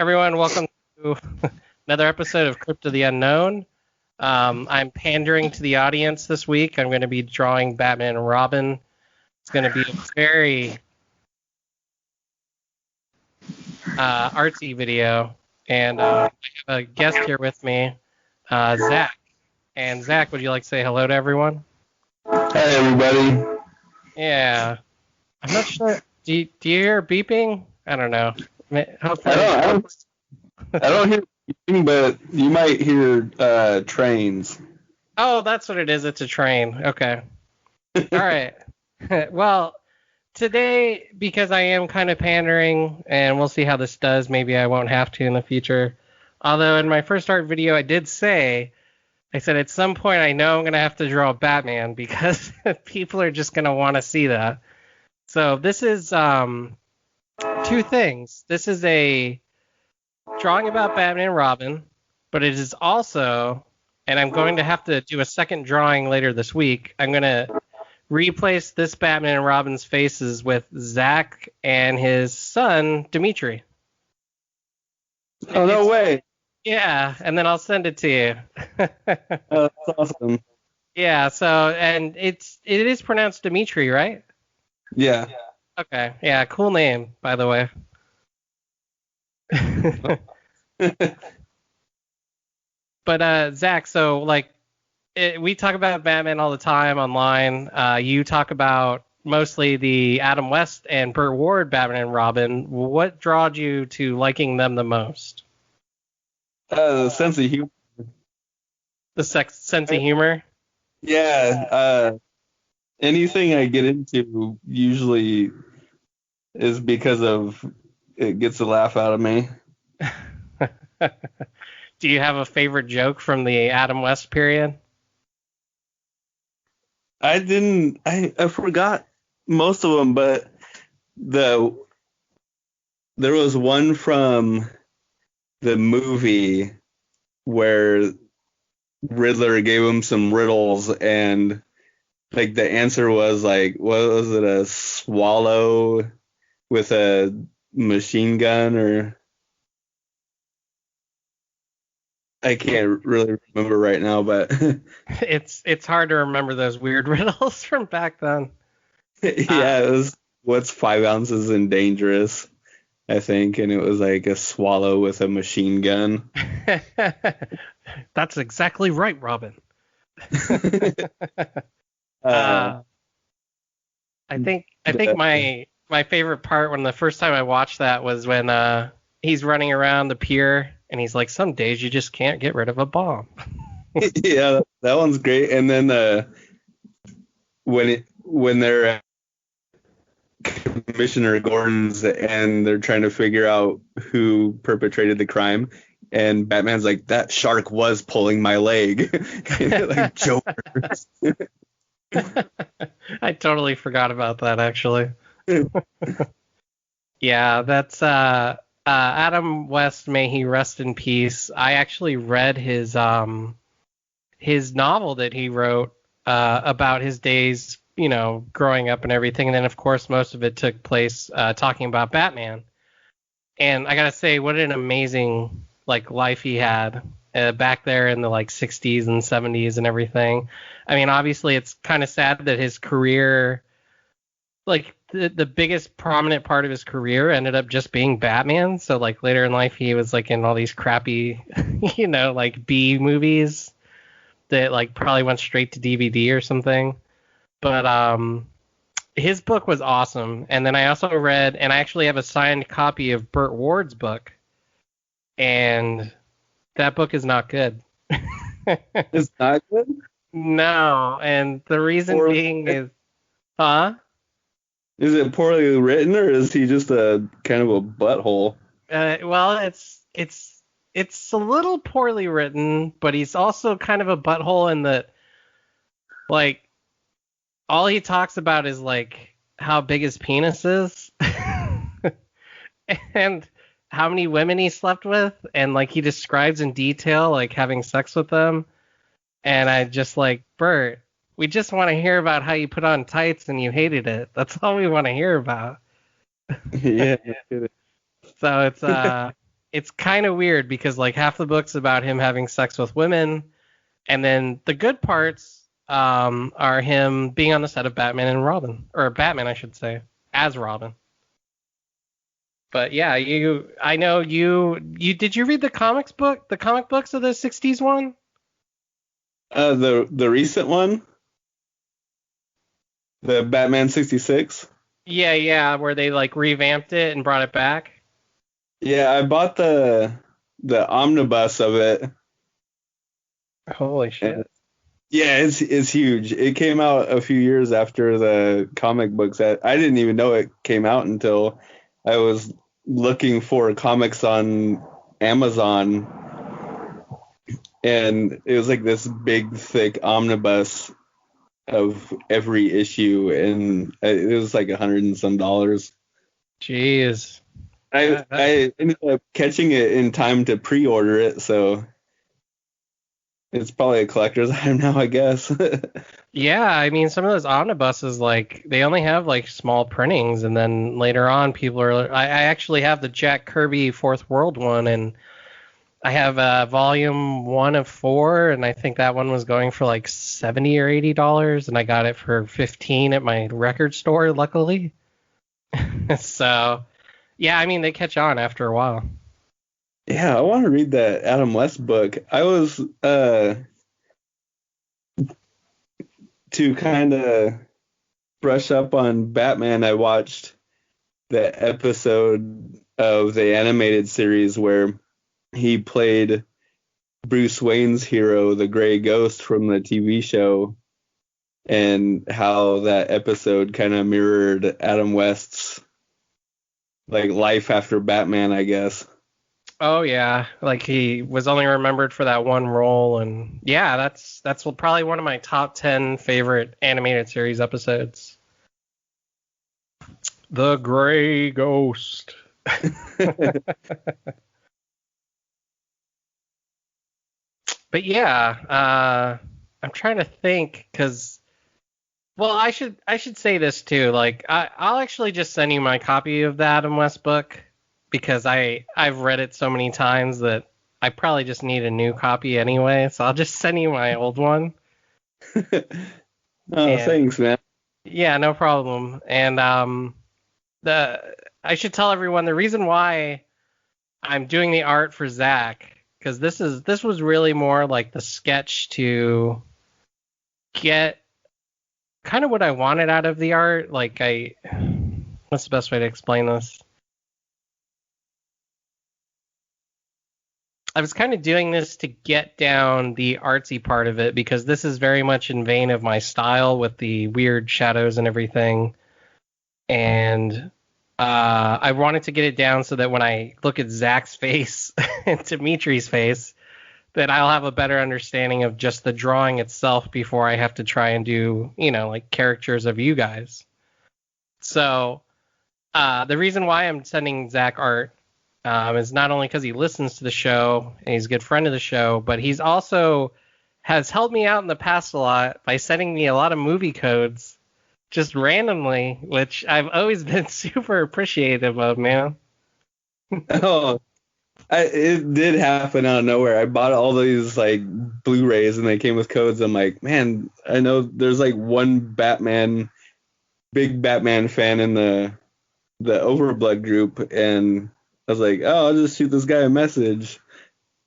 Everyone, welcome to another episode of Crypt of the Unknown. I'm pandering to the audience this week. I'm going to be drawing Batman and Robin. It's going to be a very artsy video. And I have a guest here with me, Zach. And Zach, would you like to say hello to everyone? Hey, everybody. Yeah. I'm not sure. Do you hear beeping? I don't know. Hopefully. I don't hear anything, but you might hear trains. Oh, that's what it is. It's a train. Okay. All right. Well, today, because I am kind of pandering, and we'll see how this does. Maybe I won't have to in the future. Although in my first art video, I said at some point I know I'm going to have to draw Batman because people are just going to want to see that. So this is two things. This is a drawing about Batman and Robin, but it is also, and I'm going to have to do a second drawing later this week, I'm going to replace this Batman and Robin's faces with Zach and his son, Dimitri. Oh, no way. Yeah, and then I'll send it to you. Oh, that's awesome. Yeah, so, and it is pronounced Dimitri, right? Yeah. Okay, yeah, cool name, by the way. But Zach, so like we talk about Batman all the time online. You talk about mostly the Adam West and Burt Ward Batman and Robin. What drawed you to liking them the most? The sense of humor. The sense of humor? Yeah. Anything I get into usually is because of it gets a laugh out of me. Do you have a favorite joke from the Adam West period? I forgot most of them, but there was one from the movie where Riddler gave him some riddles, and like the answer was like, what was it, a swallow with a machine gun, or I can't really remember right now, but it's hard to remember those weird riddles from back then. yeah, it was what's 5 ounces and dangerous, I think, and it was like a swallow with a machine gun. That's exactly right, Robin. I think my favorite part when the first time I watched that was when he's running around the pier and he's like, some days you just can't get rid of a bomb. Yeah, that one's great. And then when they're at Commissioner Gordon's and they're trying to figure out who perpetrated the crime, and Batman's like, that shark was pulling my leg. Like Joker. I totally forgot about that, actually. Yeah, that's Adam West, may he rest in peace. I actually read his novel that he wrote about his days, growing up and everything. And then, of course, most of it took place talking about Batman. And I gotta say, what an amazing life he had back there in the 60s and 70s and everything. I mean, obviously, it's kind of sad that his career, the biggest prominent part of his career ended up just being Batman. So later in life, he was in all these crappy, B movies that probably went straight to DVD or something. But his book was awesome. And then I also read, and I actually have a signed copy of Burt Ward's book, and that book is not good. It's not good? No, and the reason being is, Is it poorly written, or is he just a kind of a butthole? Well, it's a little poorly written, but he's also kind of a butthole in that, all he talks about is how big his penis is, and how many women he slept with, and he describes in detail having sex with them, and I just Bert, we just want to hear about how you put on tights and you hated it. That's all we want to hear about. Yeah. So it's it's kind of weird because like half the book's about him having sex with women, and then the good parts are him being on the set of Batman and Robin, or Batman, I should say, as Robin. But yeah, I know did you read the comic books of the '60s one? The recent one, the Batman 66. Yeah, yeah, where they like revamped it and brought it back. Yeah, I bought the omnibus of it. Holy shit. Yeah, it's huge. It came out a few years after the comic books. I didn't even know it came out until I was looking for comics on Amazon, and it was like this big, thick omnibus of every issue, and it was like $100 and some. Jeez. I ended up catching it in time to pre-order it, so it's probably a collector's item now, I guess. Yeah, I mean, some of those omnibuses, like, they only have, like, small printings, and then later on, people are... I actually have the Jack Kirby Fourth World one, and I have volume 1 of 4, and I think that one was going for, like, $70 or $80, and I got it for $15 at my record store, luckily. So, yeah, I mean, they catch on after a while. Yeah, I want to read that Adam West book. I was to kind of brush up on Batman, I watched the episode of the animated series where he played Bruce Wayne's hero, the Gray Ghost from the TV show, and how that episode kind of mirrored Adam West's like life after Batman, I guess. Oh yeah, like he was only remembered for that one role, and yeah, that's probably one of my top 10 favorite animated series episodes. The Gray Ghost. But yeah, I'm trying to think because, well, I should say this too. Like I'll actually just send you my copy of the Adam West book because I've read it so many times that I probably just need a new copy anyway. So I'll just send you my old one. Oh, And thanks, man. yeah, no problem. And the I should tell everyone the reason why I'm doing the art for Zach, because this was really more like the sketch to get kind of what I wanted out of the art. Like what's the best way to explain this? I was kind of doing this to get down the artsy part of it because this is very much in vein of my style with the weird shadows and everything. And I wanted to get it down so that when I look at Zach's face and Dimitri's face, that I'll have a better understanding of just the drawing itself before I have to try and do, like characters of you guys. So the reason why I'm sending Zach art is not only because he listens to the show and he's a good friend of the show, but he's also has helped me out in the past a lot by sending me a lot of movie codes just randomly, which I've always been super appreciative of, man. Oh, it did happen out of nowhere. I bought all these like Blu-rays and they came with codes. I'm like, man, I know there's like one big Batman fan in the Overblood group, and I was like, oh, I'll just shoot this guy a message.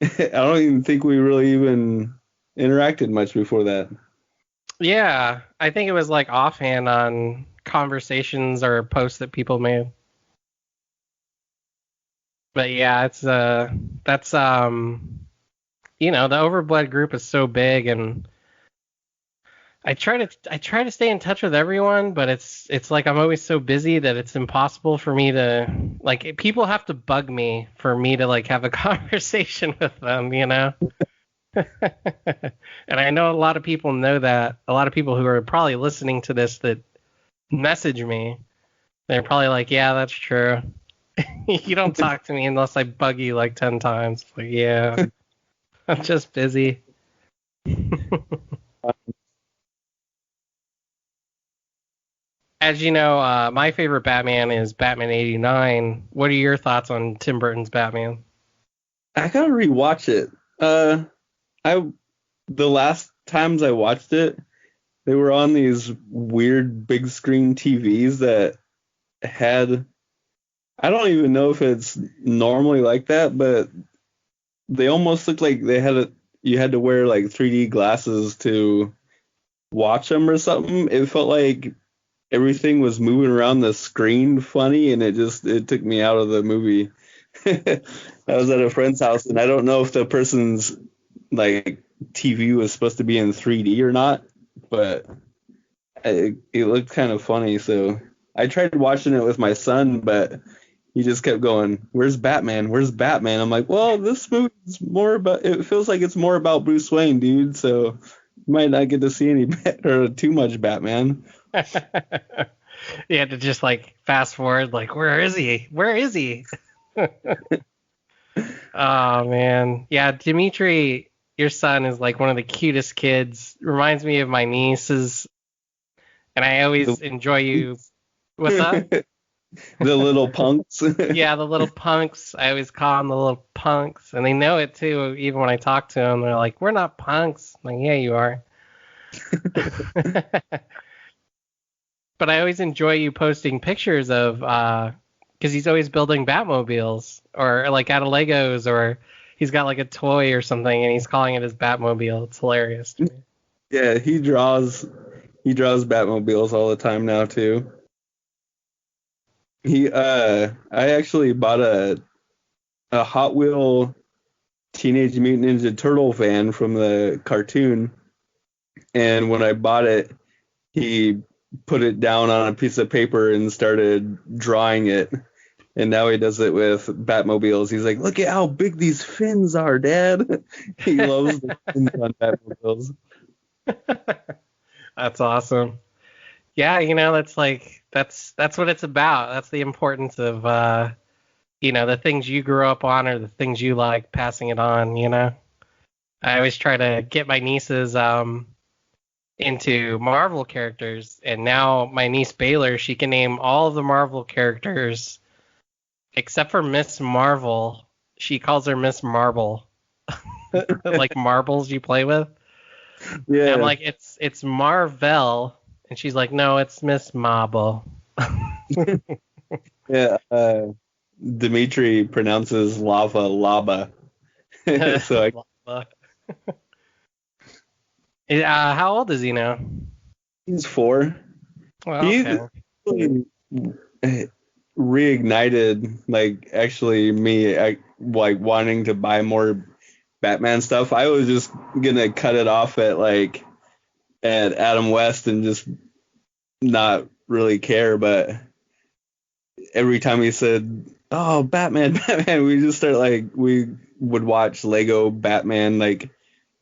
I don't even think we really even interacted much before that. Yeah, I think it was like offhand on conversations or posts that people made. But yeah, it's that's the Overblood group is so big, and I try to stay in touch with everyone, but it's like I'm always so busy that it's impossible for me to, like, people have to bug me for me to like have a conversation with them. And I know a lot of people know that. A lot of people who are probably listening to this that message me, they're probably like, yeah, that's true. You don't talk to me unless I bug you like 10 times. Like, yeah, I'm just busy. As you know, my favorite Batman is Batman '89. What are your thoughts on Tim Burton's Batman? I gotta rewatch it. I the last times I watched it, they were on these weird big screen TVs that had. I don't even know if it's normally like that, but they almost looked like they had a. You had to wear like 3D glasses to watch them or something. It felt like everything was moving around the screen funny, and it took me out of the movie. I was at a friend's house, and I don't know if the person's like TV was supposed to be in 3D or not, but it looked kind of funny. So I tried watching it with my son, but he just kept going, "Where's Batman? Where's Batman?" I'm like, "Well, this movie is more about. It feels like it's more about Bruce Wayne, dude. So you might not get to see any or too much Batman." You had to just like fast forward, like, where is he? Where is he? Oh man, yeah, Dimitri, your son is like one of the cutest kids. Reminds me of my nieces, and I The, always enjoy you. What's that? the little punks. Yeah, the little punks. I always call them the little punks, and they know it too. Even when I talk to them, they're like, "We're not punks." I'm like, yeah, you are. But I always enjoy you posting pictures of, because he's always building Batmobiles or like out of Legos, or he's got like a toy or something and he's calling it his Batmobile. It's hilarious to me. Yeah, he draws Batmobiles all the time now too. I actually bought a Hot Wheel Teenage Mutant Ninja Turtle van from the cartoon, and when I bought it, he put it down on a piece of paper and started drawing it. And now he does it with Batmobiles. He's like, "Look at how big these fins are, Dad." He loves the fins on Batmobiles. That's awesome. Yeah, that's like that's what it's about. That's the importance of the things you grew up on or the things you like, passing it on. I always try to get my nieces into Marvel characters, and now my niece Baylor, she can name all of the Marvel characters except for Miss Marvel. She calls her Miss Marble. Like marbles you play with. And I'm Yeah, like, it's Marvel, and she's like, no, it's Miss Marble. yeah. Dimitri pronounces lava lava. So How old is he now? he's 4. Well, He's okay. really reignited, like, actually like wanting to buy more Batman stuff. I was just gonna cut it off at Adam West and just not really care, but every time he said, "Oh, Batman, Batman," we would watch Lego Batman, like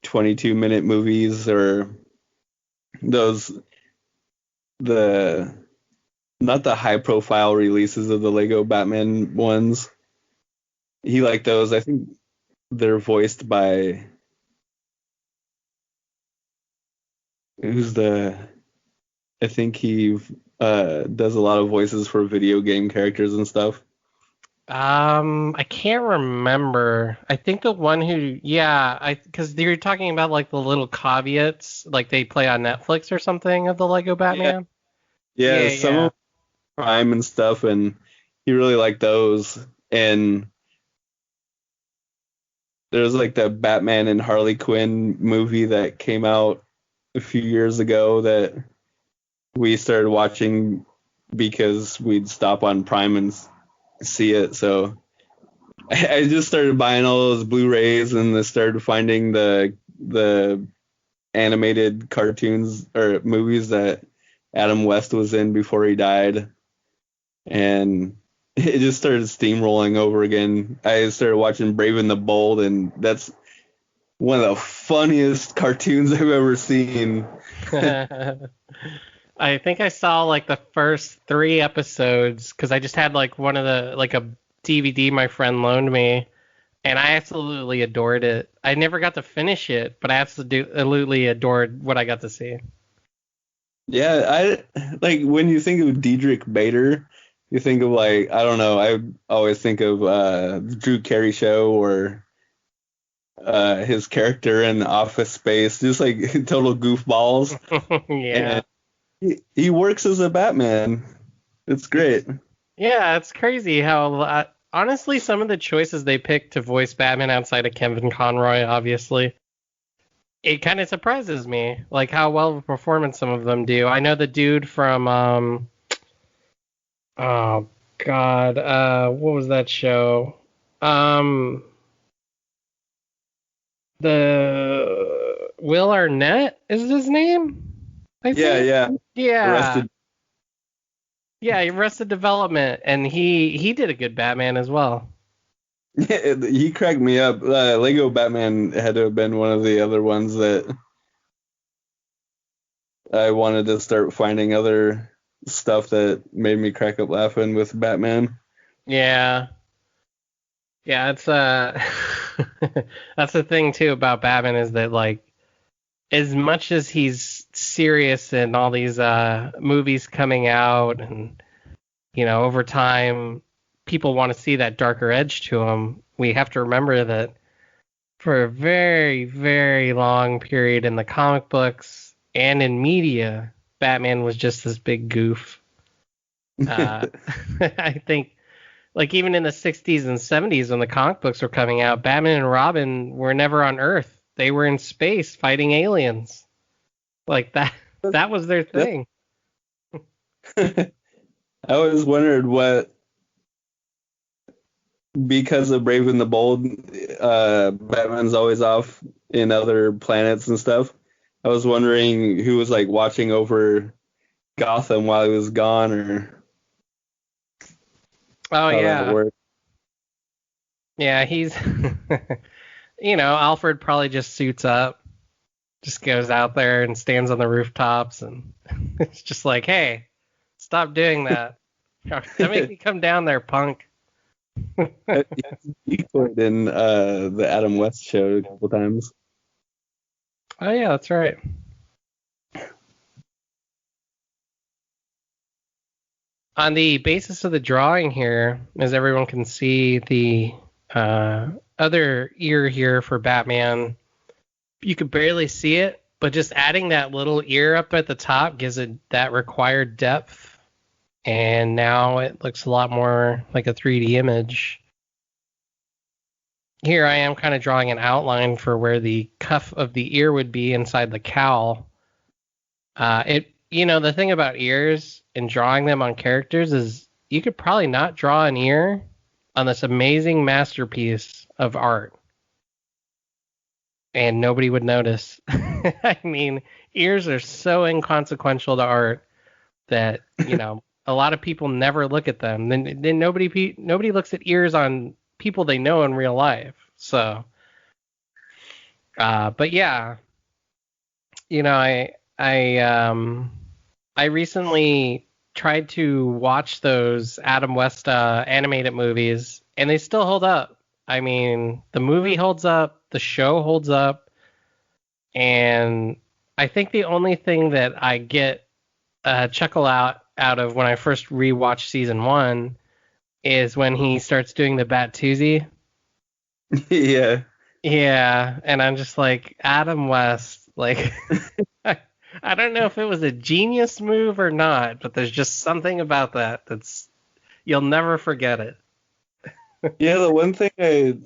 22-minute movies, or those the not the high profile releases of the Lego Batman ones. He liked those. I think they're voiced by who's the I think he does a lot of voices for video game characters and stuff. I can't remember. I think the one who, yeah, because you're talking about like the little caveats, like they play on Netflix or something of the Lego Yeah, Batman. yeah, Yeah, some yeah. of Prime and stuff, and he really liked those. And there's like the Batman and Harley Quinn movie that came out a few years ago that we started watching because we'd stop on Prime and see it. So I just started buying all those Blu-rays and then started finding the animated cartoons or movies that Adam West was in before he died, and it just started steamrolling over again. I started watching Brave and the Bold, and that's one of the funniest cartoons I've ever seen. I think I saw like the first 3 episodes because I just had like one of the like a DVD my friend loaned me, and I absolutely adored it. I never got to finish it, but I absolutely adored what I got to see. Yeah, I like when you think of Diedrich Bader, you think of, like, I don't know, I always think of the Drew Carey Show or his character in Office Space, just like total goofballs. Yeah. And he works as a Batman. It's great. Yeah, it's crazy how honestly some of the choices they picked to voice Batman outside of Kevin Conroy, obviously, it kind of surprises me, like how well of a performance some of them do. I know the dude from oh God, what was that show? Um, the Will Arnett is his name, I Yeah, think. yeah. Yeah, Arrested. yeah, Arrested Development, and he did a good Batman as well. He cracked me up. Lego Batman had to have been one of the other ones that I wanted to start finding other stuff that made me crack up laughing with Batman. Yeah. Yeah, it's that's the thing too about Batman is that like as much as he's serious in all these movies coming out and over time people want to see that darker edge to him, we have to remember that for a very, very long period in the comic books and in media, Batman was just this big goof. I think like even in the 60s and 70s when the comic books were coming out, Batman and Robin were never on Earth. They were in space fighting aliens. Like that was their thing. I always wondered what, because of Brave and the Bold, Batman's always off in other planets and stuff. I was wondering who was like watching over Gotham while he was gone, or Oh how that yeah. worked. Yeah, he's Alfred probably just suits up, just goes out there and stands on the rooftops and it's just like, "Hey, stop doing that. Don't make me come down there, punk." He played in the Adam West show a couple times. Oh yeah, that's right. On the basis of the drawing here, as everyone can see, the other ear here for Batman, you could barely see it, but just adding that little ear up at the top gives it that required depth. And now it looks a lot more like a 3D image. Here I am kind of drawing an outline for where the cuff of the ear would be inside the cowl. The thing about ears and drawing them on characters is you could probably not draw an ear on this amazing masterpiece of art and nobody would notice. I mean, ears are so inconsequential to art that, a lot of people never look at them. Then nobody looks at ears on people they know in real life. So, but yeah, I recently tried to watch those Adam West animated movies, and they still hold up. I mean, the movie holds up, the show holds up, and I think the only thing that I get a chuckle out of when I first rewatched season one is when he starts doing the Bat-Tusi. Yeah. Yeah, and I'm just like, Adam West, like, I don't know if it was a genius move or not, but there's just something about that you'll never forget it. Yeah, the one thing I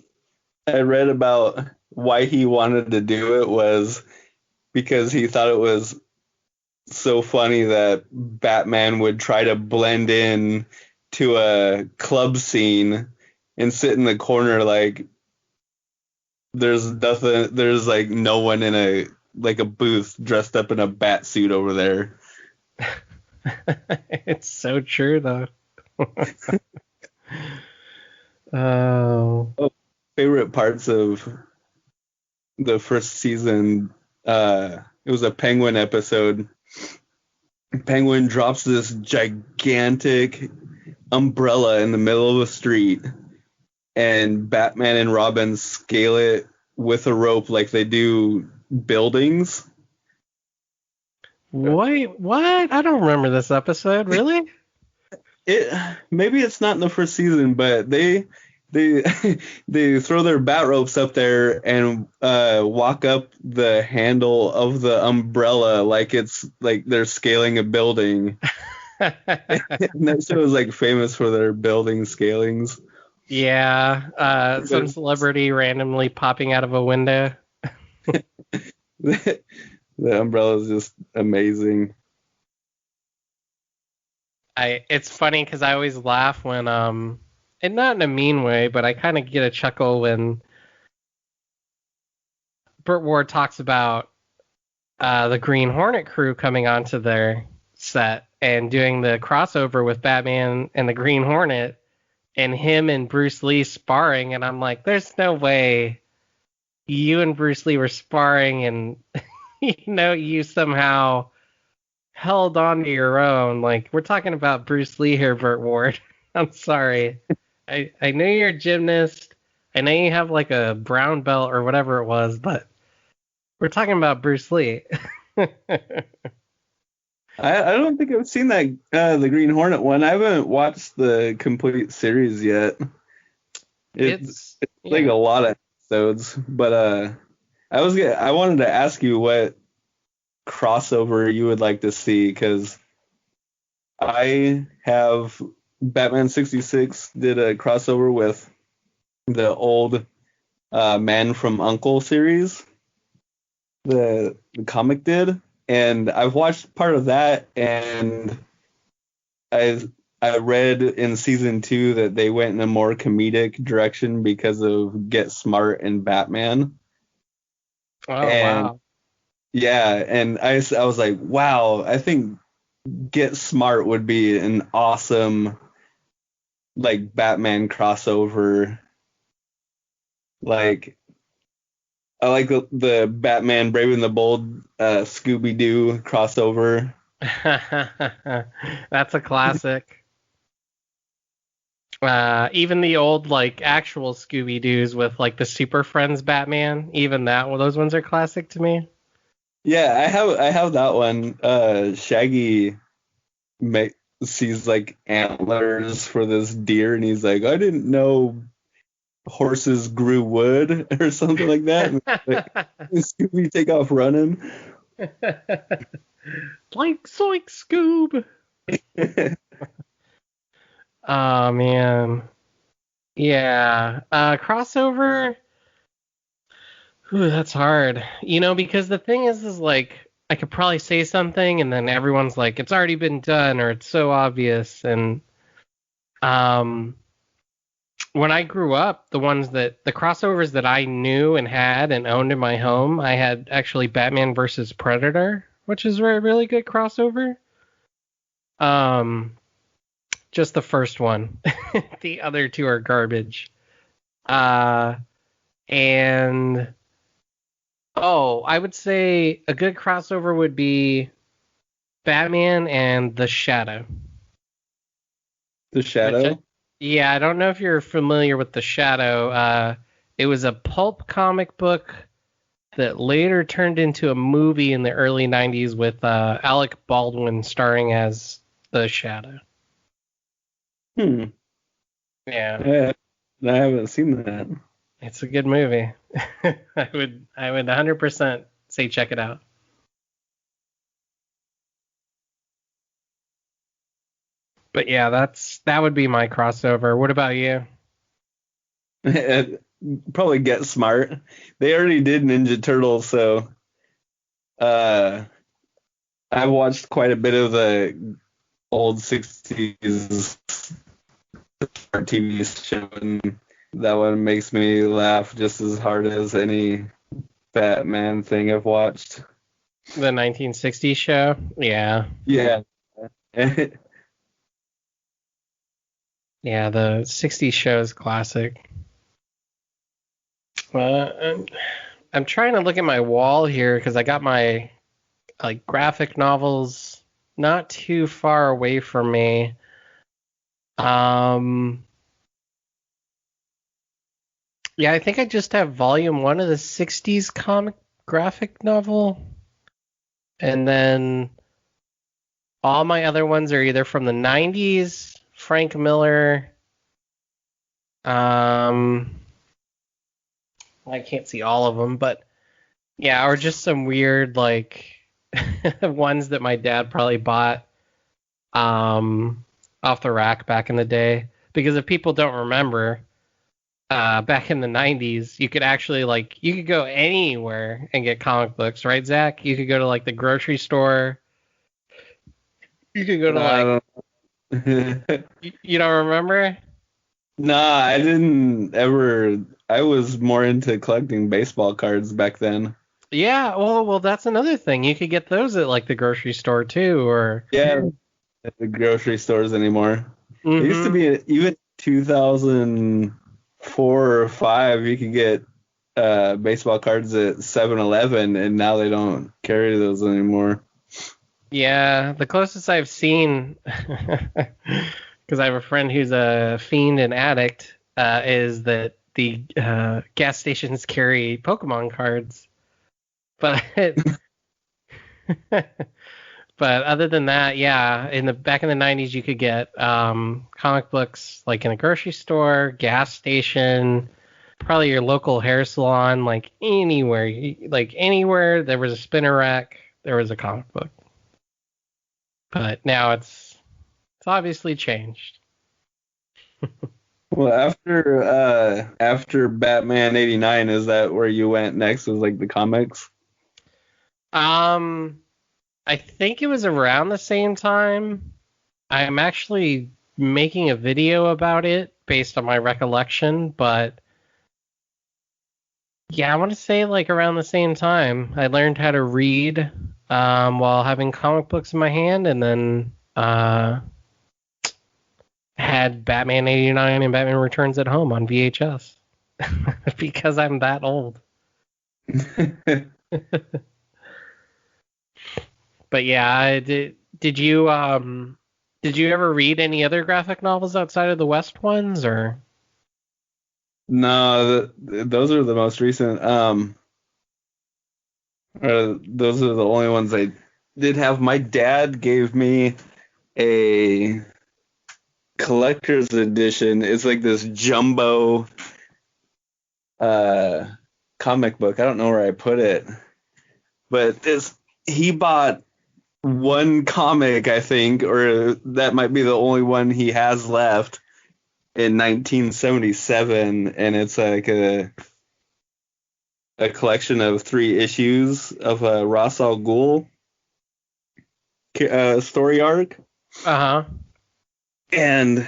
read about why he wanted to do it was because he thought it was so funny that Batman would try to blend in to a club scene and sit in the corner like there's like no one in a booth dressed up in a bat suit over there. It's so true though. Oh. Favorite parts of the first season, it was a Penguin episode. Penguin drops this gigantic umbrella in the middle of the street, and Batman and Robin scale it with a rope like they do buildings. Wait, what? I don't remember this episode, really? Maybe it's not in the first season, but they they they throw their bat ropes up there and walk up the handle of the umbrella like it's like they're scaling a building. And that show is like famous for their building scalings. Yeah, some celebrity randomly popping out of a window. The umbrella is just amazing. It's funny because I always laugh when and not in a mean way, but I kind of get a chuckle when Burt Ward talks about the Green Hornet crew coming onto their set and doing the crossover with Batman and the Green Hornet, and him and Bruce Lee sparring, and I'm like, there's no way you and Bruce Lee were sparring and you somehow held on to your own. Like, we're talking about Bruce Lee here, Burt Ward. I'm sorry. I know you're a gymnast. I know you have like a brown belt or whatever it was, but we're talking about Bruce Lee. I don't think I've seen that the Green Hornet one. I haven't watched the complete series yet. It's like a lot of episodes, but I wanted to ask you what crossover you would like to see, because I have Batman 66 did a crossover with the old Man from U.N.C.L.E. series, the comic did, and I've watched part of that, and I read in season 2 that they went in a more comedic direction because of Get Smart and Batman. Oh, and, wow. Yeah, and I was like, wow, I think Get Smart would be an awesome like Batman crossover. Like, I like the Batman Brave and the Bold Scooby-Doo crossover. That's a classic. Even the old like actual Scooby-Doos with like the Super Friends Batman, even those ones are classic to me. Yeah, I have that one. Shaggy sees like antlers for this deer, and he's like, I didn't know horses grew wood or something like that. And like, Scooby take off running. Like zoink Scoob. Oh man. Yeah. Crossover. Ooh, that's hard. Because the thing is like I could probably say something and then everyone's like, it's already been done or it's so obvious. And when I grew up, the crossovers that I knew and had and owned in my home, I had actually Batman versus Predator, which is a really good crossover. Just the first one. The other two are garbage. And I would say a good crossover would be Batman and the Shadow. The Shadow? Yeah, I don't know if you're familiar with the Shadow. It was a pulp comic book that later turned into a movie in the early 90s with Alec Baldwin starring as the Shadow. Yeah. I haven't seen that. It's a good movie. I would 100% say check it out. But yeah, that would be my crossover. What about you? Probably Get Smart. They already did Ninja Turtles, so I watched quite a bit of the old 60s TV show, and that one makes me laugh just as hard as any Batman thing I've watched. The 1960s show? Yeah. Yeah. Yeah, the 60s show is classic. I'm trying to look at my wall here because I got my like graphic novels not too far away from me. Yeah, I think I just have volume 1 of the 60s comic graphic novel. And then all my other ones are either from the 90s, Frank Miller, Um, I can't see all of them, but yeah, or just some weird like ones that my dad probably bought off the rack back in the day. Because if people don't remember, back in the 90s, you could actually like you could go anywhere and get comic books, right, Zach? You could go to like the grocery store. You could go to like I don't. you don't remember? Nah, I didn't ever. I was more into collecting baseball cards back then. Yeah, well, that's another thing. You could get those at like the grocery store too, or Yeah, at the grocery stores anymore. It used to mm-hmm. be even 2004 or 5. You could get baseball cards at 7-Eleven, and now they don't carry those anymore. Yeah, the closest I've seen, because I have a friend who's a fiend and addict, is that the gas stations carry Pokemon cards. But but other than that, yeah, in the back in the 90s, you could get comic books like in a grocery store, gas station, probably your local hair salon, like anywhere, like anywhere there was a spinner rack, there was a comic book. But now it's obviously changed. Well, after Batman 89, is that where you went next? Was like the comics? Um, I think it was around the same time. I'm actually making a video about it based on my recollection, but yeah, I want to say like around the same time. I learned how to read while having comic books in my hand, and then had Batman 89 and Batman Returns at home on VHS because I'm that old. But yeah, I did. Did you ever read any other graphic novels outside of the West ones, or? No, those are the most recent. Those are the only ones I did have. My dad gave me a collector's edition. It's like this jumbo uh comic book. I don't know where I put it, but this he bought one comic, I think, or that might be the only one he has left in 1977, and it's like a collection of 3 issues of a Ra's al Ghul story arc, Uh huh. and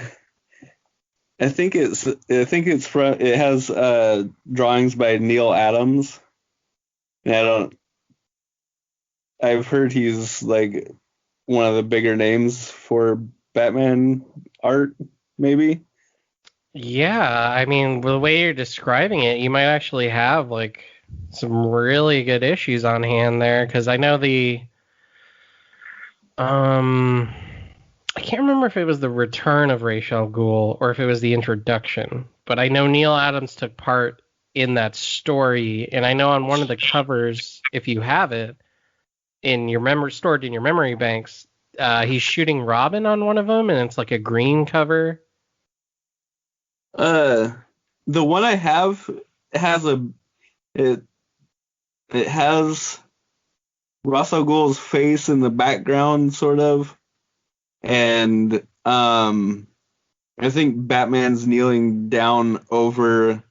I think it's from it has drawings by Neil Adams, and I've heard he's like one of the bigger names for Batman art, maybe. Yeah, I mean, the way you're describing it, you might actually have like some really good issues on hand there, because I know the um, I can't remember if it was the return of Ra's al Ghul or if it was the introduction, but I know Neil Adams took part in that story, and I know on one of the covers, if you have it in your memory stored in your memory banks, he's shooting Robin on one of them, and it's like a green cover. Uh, the one I have has it it has Ra's al Ghul's face in the background, sort of, and I think Batman's kneeling down over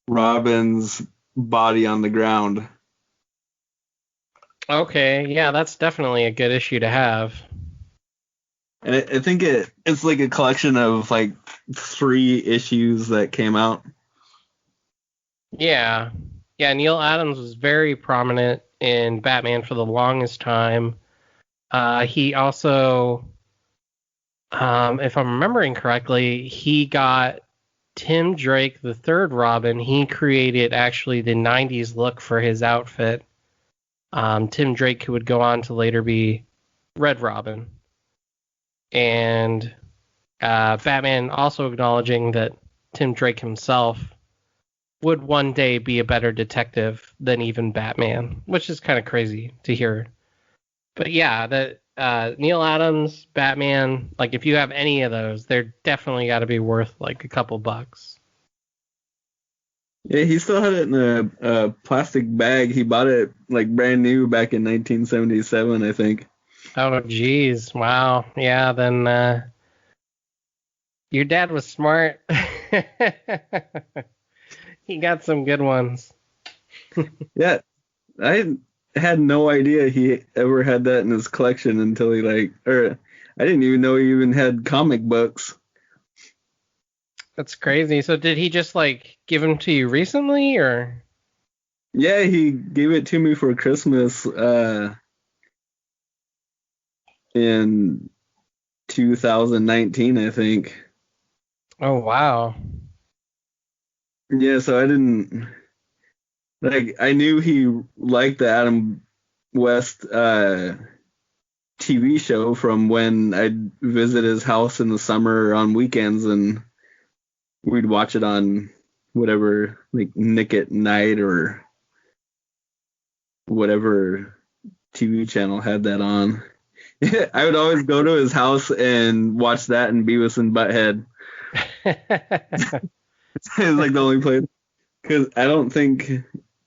Robin's body on the ground. Okay, yeah, that's definitely a good issue to have. And I think it's like a collection of like 3 issues that came out. Yeah. Yeah, Neil Adams was very prominent in Batman for the longest time. He also, if I'm remembering correctly, he got Tim Drake, the third Robin. He created actually the 90s look for his outfit. Tim Drake, who would go on to later be Red Robin. And Batman also acknowledging that Tim Drake himself would one day be a better detective than even Batman, which is kind of crazy to hear. But yeah, that Neil Adams, Batman, like if you have any of those, they're definitely got to be worth like a couple bucks. Yeah, he still had it in a plastic bag. He bought it like brand new back in 1977, I think. Oh, geez. Wow. Yeah, then your dad was smart. He got some good ones. Yeah, I had no idea he ever had that in his collection until or I didn't even know he even had comic books. That's crazy. So did he just like give them to you recently or? Yeah, he gave it to me for Christmas in 2019, I think. Oh, wow. Yeah, so I didn't I knew he liked the Adam West TV show from when I'd visit his house in the summer on weekends, and we'd watch it on whatever, like Nick at Night or whatever TV channel had that on. I would always go to his house and watch that and Beavis and Butthead. It was like the only place, because I don't think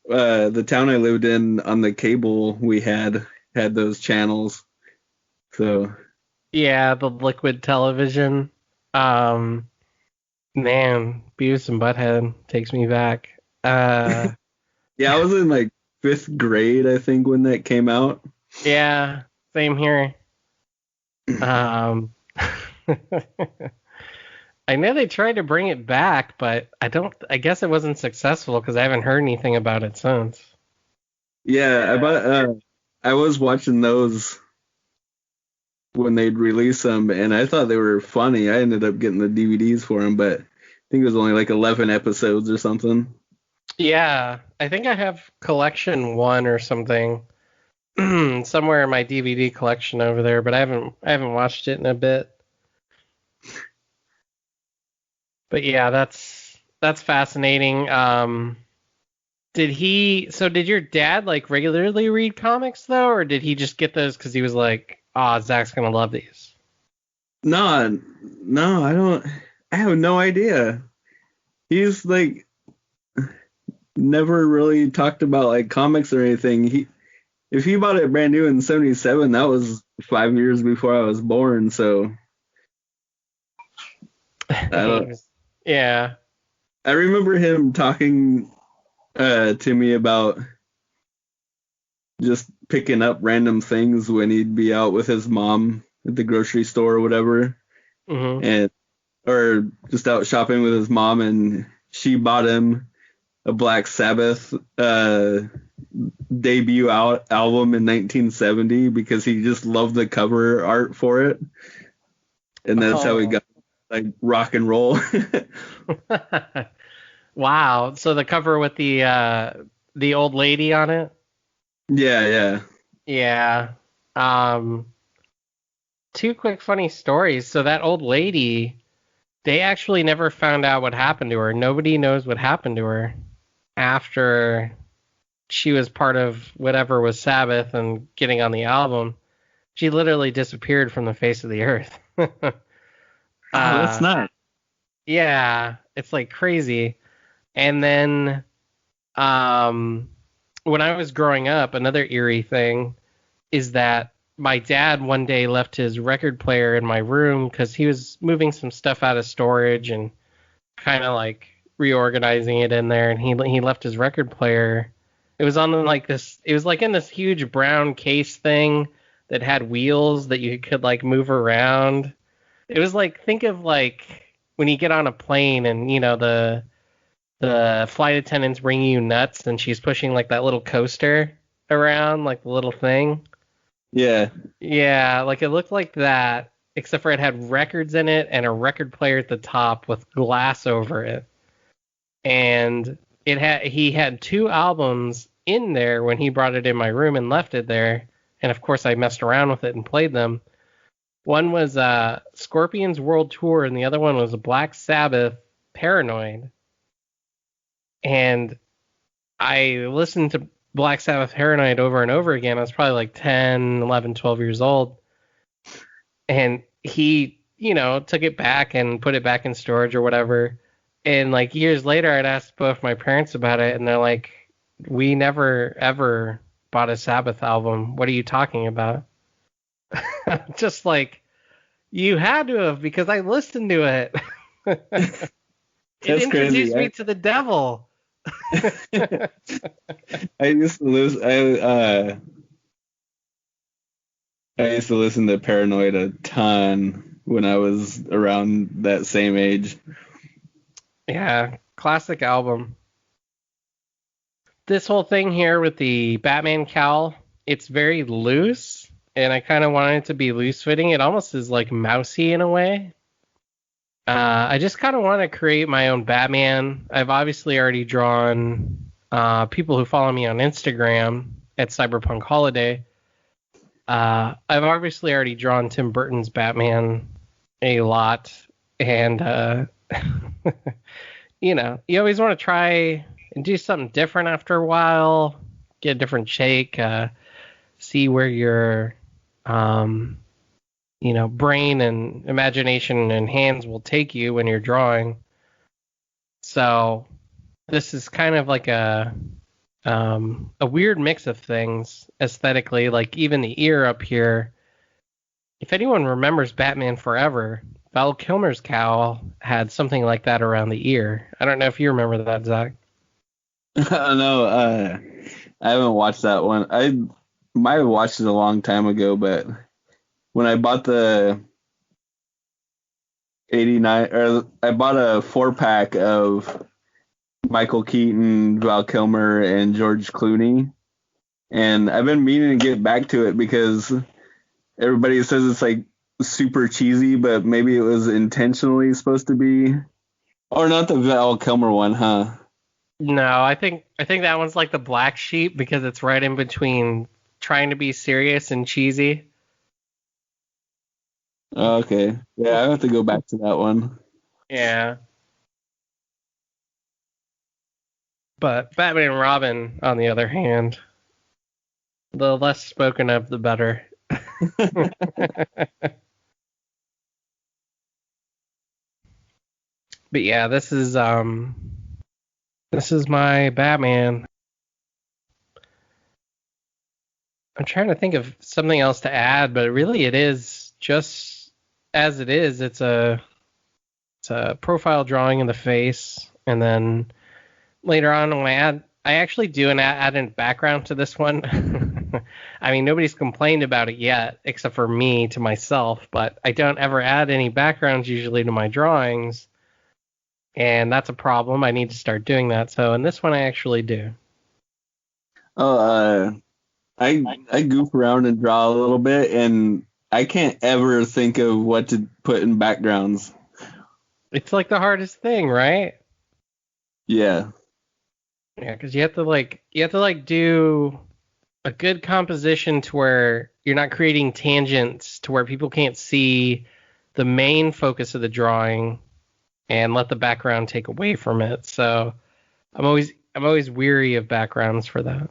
the town I lived in on the cable we had those channels. So Yeah, the liquid television. Um, Man, Beavis and Butthead takes me back. yeah, I was in like fifth grade, I think, when that came out. Yeah, same here. Um, I know they tried to bring it back, but I guess it wasn't successful because I haven't heard anything about it since. Yeah, I was watching those when they'd release them, and I thought they were funny. I ended up getting the DVDs for them, but I think it was only like 11 episodes or something. Yeah, I think I have collection one or something somewhere in my DVD collection over there, but I haven't watched it in a bit. But yeah, that's fascinating. Did your dad like regularly read comics though, or did he just get those because he was like, ah, Zach's gonna love these? No, no, I don't. I have no idea. He's like never really talked about like comics or anything. If he bought it brand new in '77, that was 5 years before I was born. So I He don't. was- yeah. I remember him talking to me about just picking up random things when he'd be out with his mom at the grocery store or whatever, Hmm. and or just out shopping with his mom, and she bought him a Black Sabbath debut album in 1970 because he just loved the cover art for it, and that's how he Oh. got like rock and roll. Wow. So the cover with the old lady on it? Yeah, yeah. Yeah. Um, Two quick funny stories. So that old lady, they actually never found out what happened to her. Nobody knows what happened to her after she was part of whatever was Sabbath and getting on the album. She literally disappeared from the face of the earth. Oh, that's uh, nice. yeah, it's like crazy. And then um, when I was growing up, another eerie thing is that my dad one day left his record player in my room because he was moving some stuff out of storage and kind of like reorganizing it in there, and he left his record player. It was on like this. It was like in this huge brown case thing that had wheels that you could like move around. It was like, think of like when you get on a plane and the flight attendant's bringing you nuts and she's pushing like that little coaster around, like the little thing. Yeah. Yeah, like it looked like that, except for it had records in it and a record player at the top with glass over it. And he had two albums in there when he brought it in my room and left it there. And of course I messed around with it and played them. One was Scorpions World Tour and the other one was a Black Sabbath Paranoid. And I listened to Black Sabbath Paranoid over and over again. I was probably like 10, 11, 12 years old. And he, took it back and put it back in storage or whatever. And like years later, I'd asked both my parents about it, and they're like, "We never ever bought a Sabbath album. What are you talking about?" Just like you had to have because I listened to it. It That's crazy. introduced me to the devil. I used to listen. I used to listen to Paranoid a ton when I was around that same age. Yeah, classic album. This whole thing here with the Batman cowl, it's very loose, and I kind of wanted it to be loose fitting. It almost is like mousy in a way. I just kind of want to create my own Batman. I've obviously already drawn people who follow me on Instagram at Cyberpunk Holiday. I've obviously already drawn Tim Burton's Batman a lot, and you always want to try and do something different after a while, get a different shake, see where your brain and imagination and hands will take you when you're drawing. So this is kind of like a weird mix of things aesthetically, like even the ear up here. If anyone remembers Batman Forever, Val Kilmer's cowl had something like that around the ear. I don't know if you remember that, Zach. I don't know. I haven't watched that one. I might have watched it a long time ago, but when I bought the 89, or I bought a 4-pack of Michael Keaton, Val Kilmer, and George Clooney, and I've been meaning to get back to it because everybody says it's like super cheesy, but maybe it was intentionally supposed to be. Or not the Val Kilmer one, huh? No, I think that one's like the black sheep because it's right in between trying to be serious and cheesy. Oh, okay. Yeah, I have to go back to that one. Yeah. But Batman and Robin, on the other hand, the less spoken of, the better. But yeah, this is my Batman. I'm trying to think of something else to add, but really it is just as it is. It's a profile drawing in the face, and then later on when I actually do add in background to this one. I mean, nobody's complained about it yet, except for me to myself, but I don't ever add any backgrounds usually to my drawings, and that's a problem. I need to start doing that. So in this one, I actually do. Oh, I goof around and draw a little bit, and I can't ever think of what to put in backgrounds. It's like the hardest thing, right? Yeah. Yeah, because you have to do a good composition to where you're not creating tangents to where people can't see the main focus of the drawing and let the background take away from it. So I'm always weary of backgrounds for that.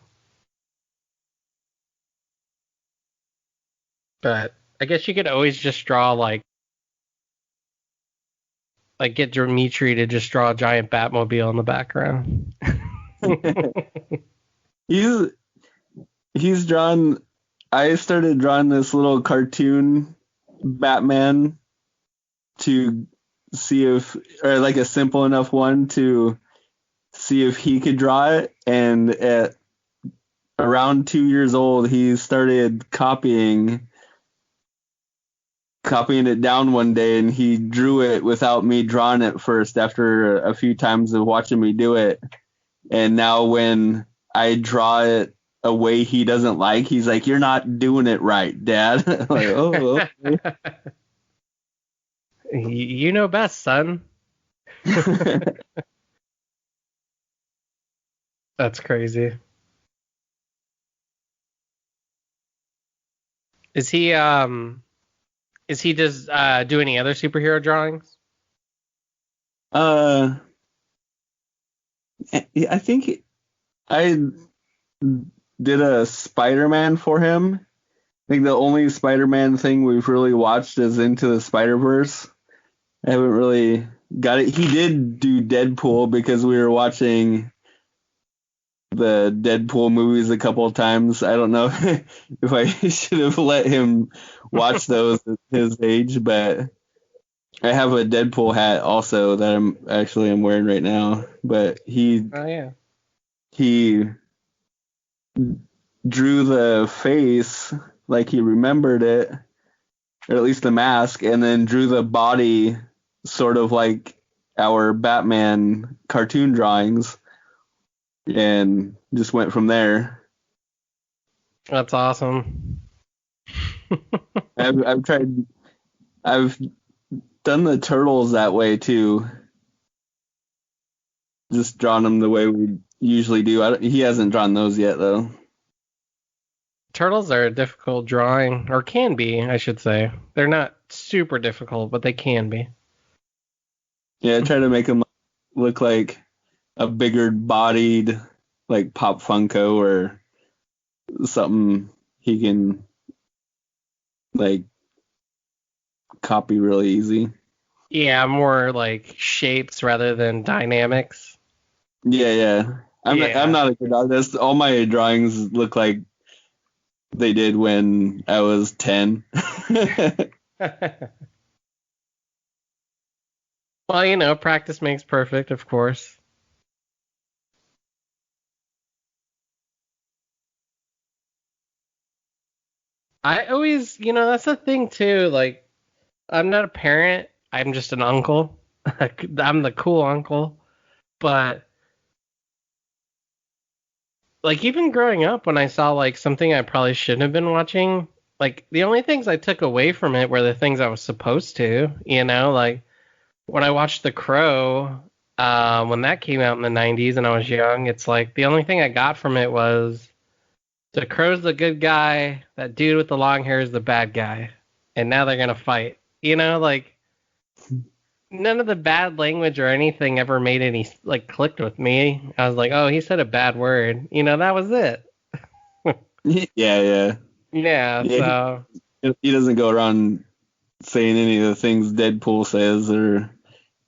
But I guess you could always just draw like get Dimitri to just draw a giant Batmobile in the background. he's he's drawn. I started drawing this little cartoon Batman to see if, or like a simple enough one to see if he could draw it. And at around 2 years old, he started copying it down one day, and he drew it without me drawing it first after a few times of watching me do it. And now when I draw it a way he doesn't like, he's like, "You're not doing it right, Dad." Like, oh, okay. You know best, son. That's crazy. Is he just do any other superhero drawings? uh, I think I did a Spider-Man for him. I think the only Spider-Man thing we've really watched is Into the Spider-Verse. I haven't really got it. He did do Deadpool because we were watching the Deadpool movies a couple of times. I don't know if I should have let him watch those at his age, but I have a Deadpool hat also that I'm wearing right now. But Oh yeah. he drew the face like he remembered it, or at least the mask, and then drew the body sort of like our Batman cartoon drawings, and just went from there. That's awesome. I've done the turtles that way too. Just drawn them the way we usually do. He hasn't drawn those yet though. Turtles are a difficult drawing, or can be, I should say. They're not super difficult, but they can be. Yeah, I try to make him look like a bigger bodied, like Pop Funko or something he can like copy really easy. Yeah, more like shapes rather than dynamics. Yeah. I'm not a good artist. All my drawings look like they did when I was 10. Well, practice makes perfect, of course. I always, that's the thing too. Like, I'm not a parent. I'm just an uncle. I'm the cool uncle. But like even growing up, when I saw like something I probably shouldn't have been watching, like the only things I took away from it were the things I was supposed to. Like when I watched The Crow, when that came out in the 90s and I was young, it's like the only thing I got from it was The Crow's the good guy, that dude with the long hair is the bad guy, and now they're gonna fight. Like none of the bad language or anything ever made any like clicked with me. I was like, oh, he said a bad word. That was it. Yeah. Yeah. So He doesn't go around saying any of the things Deadpool says or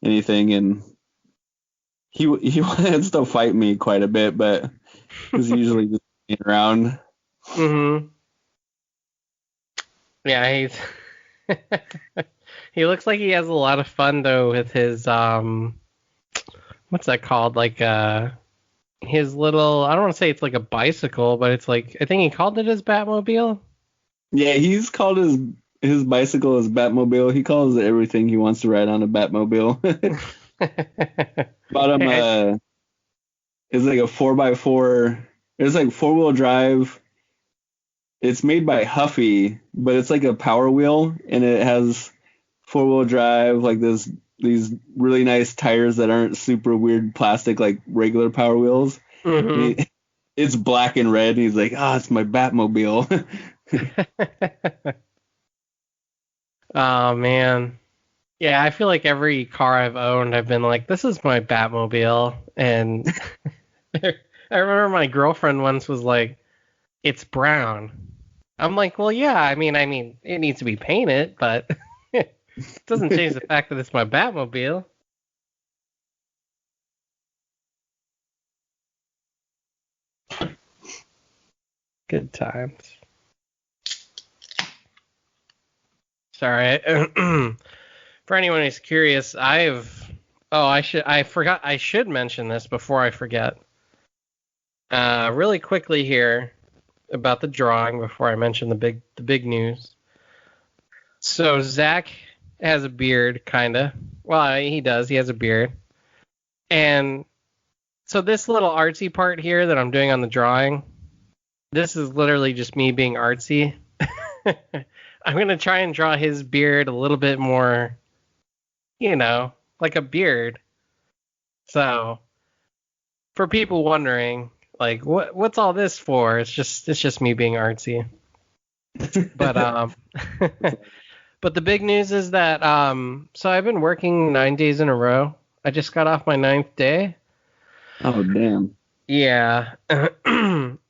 anything, and he wants to fight me quite a bit, but he's usually just hanging around. Mhm. Yeah, he's he looks like he has a lot of fun though with his what's that called? Like his little, I don't want to say it's like a bicycle, but it's like I think he called it his Batmobile. Yeah, he's called his bicycle his Batmobile. He calls it everything he wants to ride on a Batmobile. Bottom is like a 4x4. It's like 4-wheel drive. It's made by Huffy, but it's like a Power Wheel, and it has 4-wheel drive, like these really nice tires that aren't super weird plastic like regular Power Wheels. Mm-hmm. It's black and red, and he's like, it's my Batmobile. Oh man. Yeah, I feel like every car I've owned, I've been like, this is my Batmobile. And I remember my girlfriend once was like, it's brown. I'm like, well, yeah, I mean, it needs to be painted, but it doesn't change the fact that it's my Batmobile. Good times. Sorry. For anyone who's curious, I should mention this before I forget. Really quickly here about the drawing before I mention the big news. So Zach has a beard, kinda. Well, he does. He has a beard. And so this little artsy part here that I'm doing on the drawing, this is literally just me being artsy. I'm gonna try and draw his beard a little bit more, like a beard. So for people wondering, like, what's all this for? It's just me being artsy. But but the big news is that so I've been working 9 days in a row. I just got off my 9th day. Oh damn. Yeah.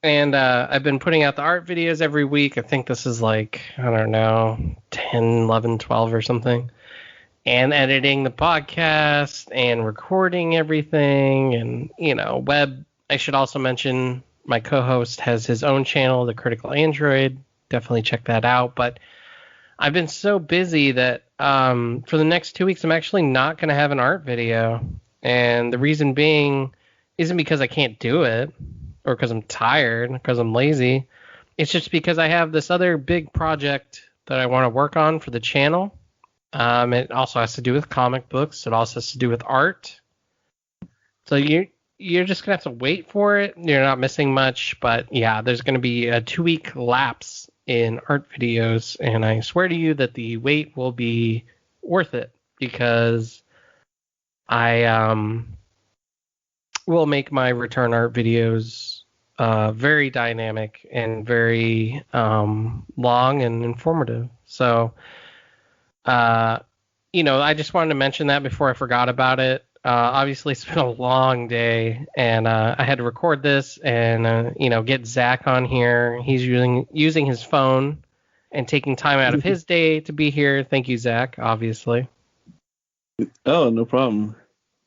And I've been putting out the art videos every week. I think this is like, I don't know, 10, 11, 12 or something. and editing the podcast and recording everything and, web. I should also mention my co-host has his own channel, The Critical Android. Definitely check that out. But I've been so busy that for the next 2 weeks, I'm actually not going to have an art video. And the reason being isn't because I can't do it or because I'm tired, because I'm lazy. It's just because I have this other big project that I want to work on for the channel. It also has to do with comic books. It also has to do with art. So you're just gonna have to wait for it. You're not missing much, but yeah, there's gonna be a 2 week lapse in art videos, and I swear to you that the wait will be worth it because I will make my return art videos very dynamic and very long and informative. So I just wanted to mention that before I forgot about it. Obviously, it's been a long day, and I had to record this and get Zach on here. He's using his phone and taking time out of his day to be here. Thank you, Zach. Obviously. Oh, no problem.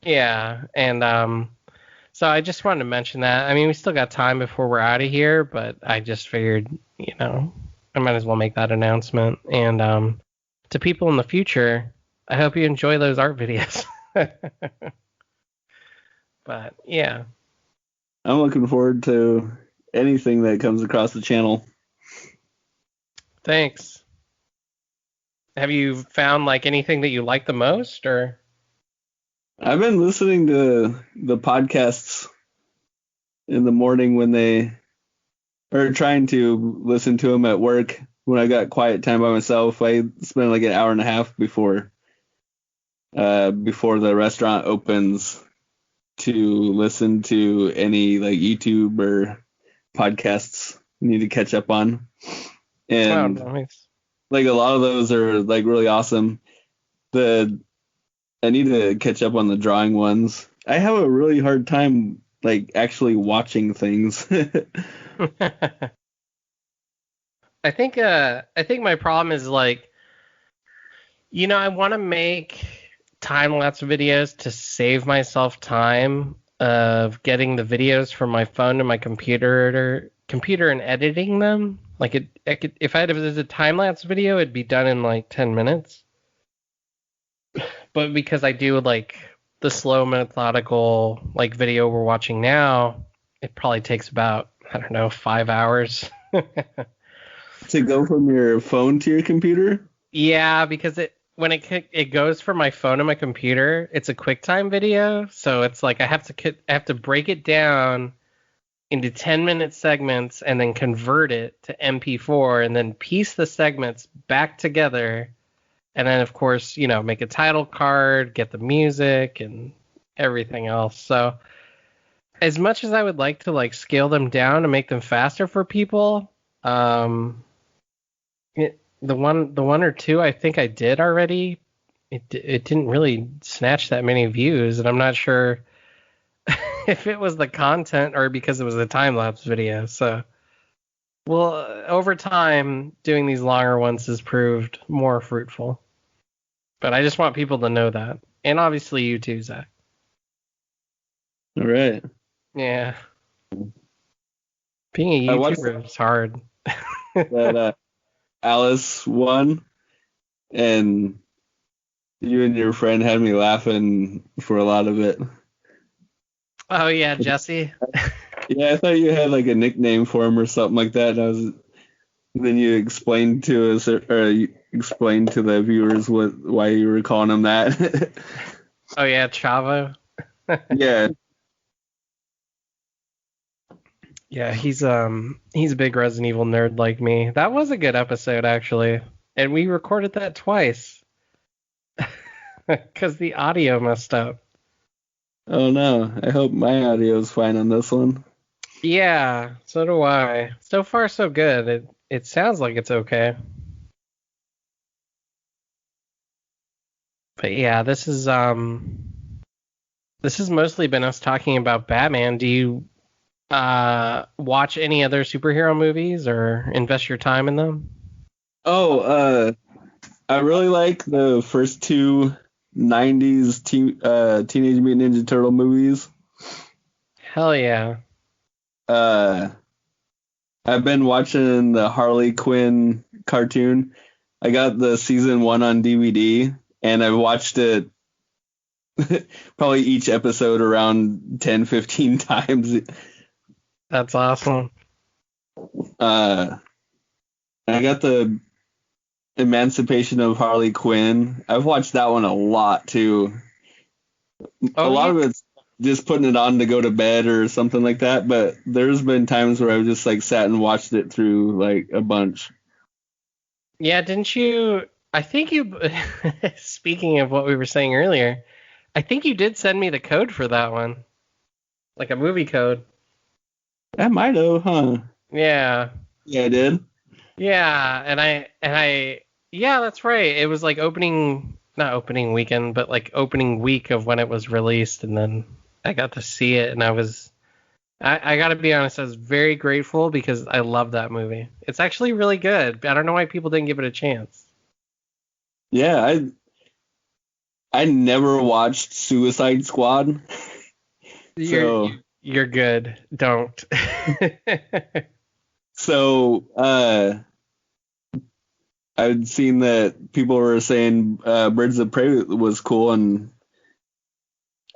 Yeah, and so I just wanted to mention that. I mean, we still got time before we're out of here, but I just figured, I might as well make that announcement. And to people in the future, I hope you enjoy those art videos. But yeah, I'm looking forward to anything that comes across the channel. thanks. Have you found like anything that you like the most, or? I've been listening to the podcasts in the morning or trying to listen to them at work when I got quiet time by myself. I spend like an hour and a half before the restaurant opens to listen to any like YouTube or podcasts you need to catch up on. And nice. Like a lot of those are like really awesome. I need to catch up on the drawing ones. I have a really hard time like actually watching things. I think my problem is like, I want to make time-lapse videos to save myself time of getting the videos from my phone to my computer and editing them. Like if I had a time-lapse video, it'd be done in like 10 minutes. But because I do like the slow methodical like video we're watching now, it probably takes about, I don't know, 5 hours. To go from your phone to your computer? Yeah, because when it goes from my phone to my computer, it's a QuickTime video, so it's like I have to break it down into 10-minute segments and then convert it to MP4 and then piece the segments back together, and then of course, make a title card, get the music and everything else. So as much as I would like to like scale them down and make them faster for people, the one or two I think I did already, it didn't really snatch that many views, and I'm not sure if it was the content or because it was a time lapse video. So, well, over time, doing these longer ones has proved more fruitful. But I just want people to know that, and obviously you too, Zach. All right. Yeah. Being a YouTuber is hard. That Alice won, and you and your friend had me laughing for a lot of it. Oh yeah, Jesse. Yeah, I thought you had like a nickname for him or something like that. And then you explained to us, or you explained to the viewers why you were calling him that. Oh yeah, Chavo. Yeah. Yeah, he's a big Resident Evil nerd like me. That was a good episode actually, and we recorded that twice because the audio messed up. Oh no, I hope my audio is fine on this one. Yeah, so do I. So far so good. It sounds like it's okay. But yeah, this is mostly been us talking about Batman. Do you watch any other superhero movies or invest your time in them? Oh, I really like the first two '90s Teenage Mutant Ninja Turtle movies. Hell yeah. Uh, I've been watching the Harley Quinn cartoon. I got the season 1 on DVD, and I've watched it probably each episode around 10, 15 times. That's awesome. I got the Emancipation of Harley Quinn. I've watched that one a lot too. A lot of it's just putting it on to go to bed or something like that, but there's been times where I've just like sat and watched it through like a bunch. Yeah, didn't you? I think you. Speaking of what we were saying earlier, I think you did send me the code for that one, like a movie code. I might have, huh? Yeah. Yeah, I did. Yeah, and I. Yeah, that's right. It was like not opening weekend, but like opening week of when it was released, and then I got to see it, and I got to be honest, I was very grateful because I love that movie. It's actually really good. I don't know why people didn't give it a chance. Yeah, I never watched Suicide Squad. You're good. Don't. So I'd seen that people were saying Birds of Prey was cool, and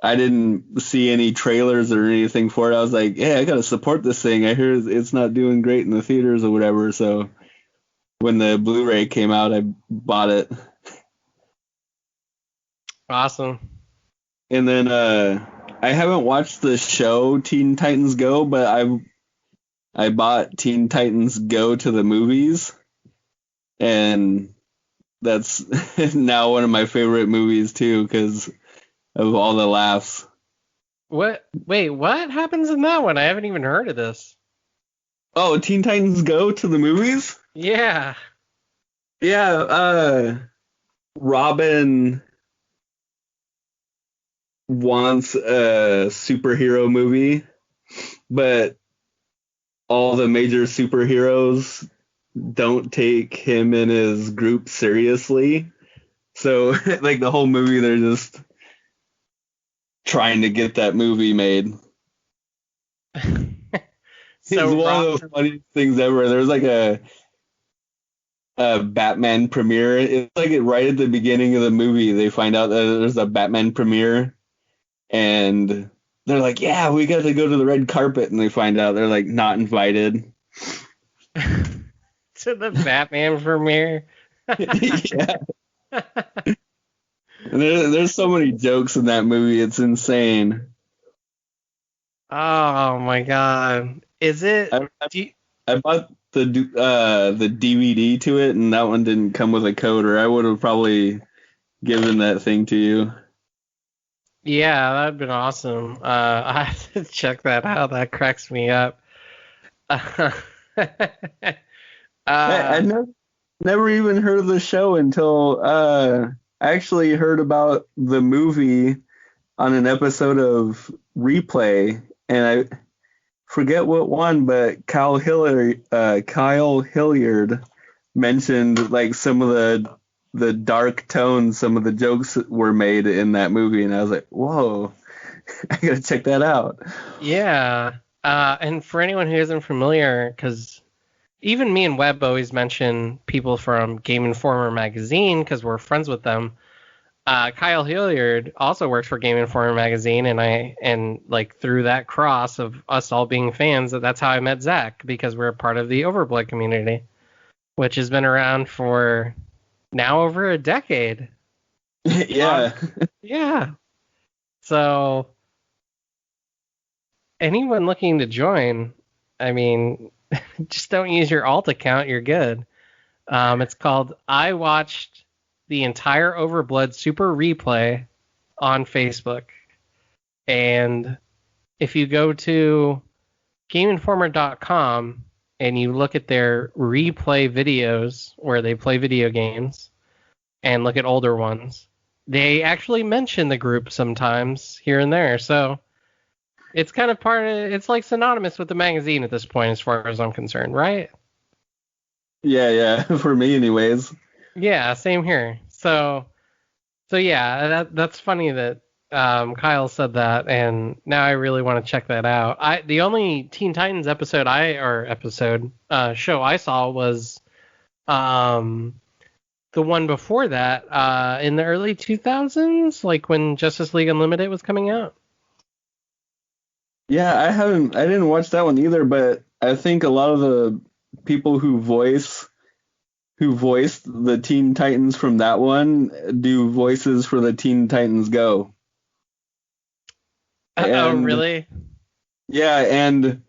I didn't see any trailers or anything for it. I was like, hey, I gotta support this thing. I hear it's not doing great in the theaters or whatever. So when the Blu-ray came out, I bought it. Awesome. And then I haven't watched the show Teen Titans Go, but I bought Teen Titans Go to the movies, and that's now one of my favorite movies too because of all the laughs. What? Wait, what happens in that one? I haven't even heard of this. Oh, Teen Titans Go to the movies? Yeah. Yeah, Robin wants a superhero movie, but all the major superheroes don't take him and his group seriously. So, like, the whole movie, they're just trying to get that movie made. It's one of the funniest things ever. There's like a Batman premiere. It's like right at the beginning of the movie, they find out that there's a Batman premiere, and they're like, yeah, we got to go to the red carpet, and they find out they're like not invited. To the Batman premiere? Yeah. And there's so many jokes in that movie, it's insane. Oh my god. Is it? I bought the DVD to it, and that one didn't come with a code, or I would have probably given that thing to you. Yeah, that'd been awesome. I have to check that out. That cracks me up. I never even heard of the show until I actually heard about the movie on an episode of Replay, and I forget what one, but Kyle Hilliard mentioned like some of the dark tones, some of the jokes that were made in that movie, and I was like, whoa, I gotta check that out. Yeah, and for anyone who isn't familiar, because even me and Webb always mention people from Game Informer magazine because we're friends with them. Kyle Hilliard also works for Game Informer magazine, and like through that cross of us all being fans, that's how I met Zach, because we're a part of the Overblood community, which has been around for now over a decade. Yeah. Yeah. So anyone looking to join, I mean, just don't use your alt account. You're good. It's called I Watched the Entire Overblood Super Replay on Facebook. And if you go to GameInformer.com and you look at their replay videos where they play video games and look at older ones, they actually mention the group sometimes here and there. So it's kind of it's like synonymous with the magazine at this point, as far as I'm concerned, right? Yeah, for me anyways. Yeah, same here. So So yeah, that's funny that Kyle said that, and now I really want to check that out. The only Teen Titans show I saw was um the one before that in the early 2000s, like when Justice League Unlimited was coming out. Yeah, I didn't watch that one either, but I think a lot of the people who voiced the Teen Titans from that one do voices for the Teen Titans Go. Oh, And really? yeah, and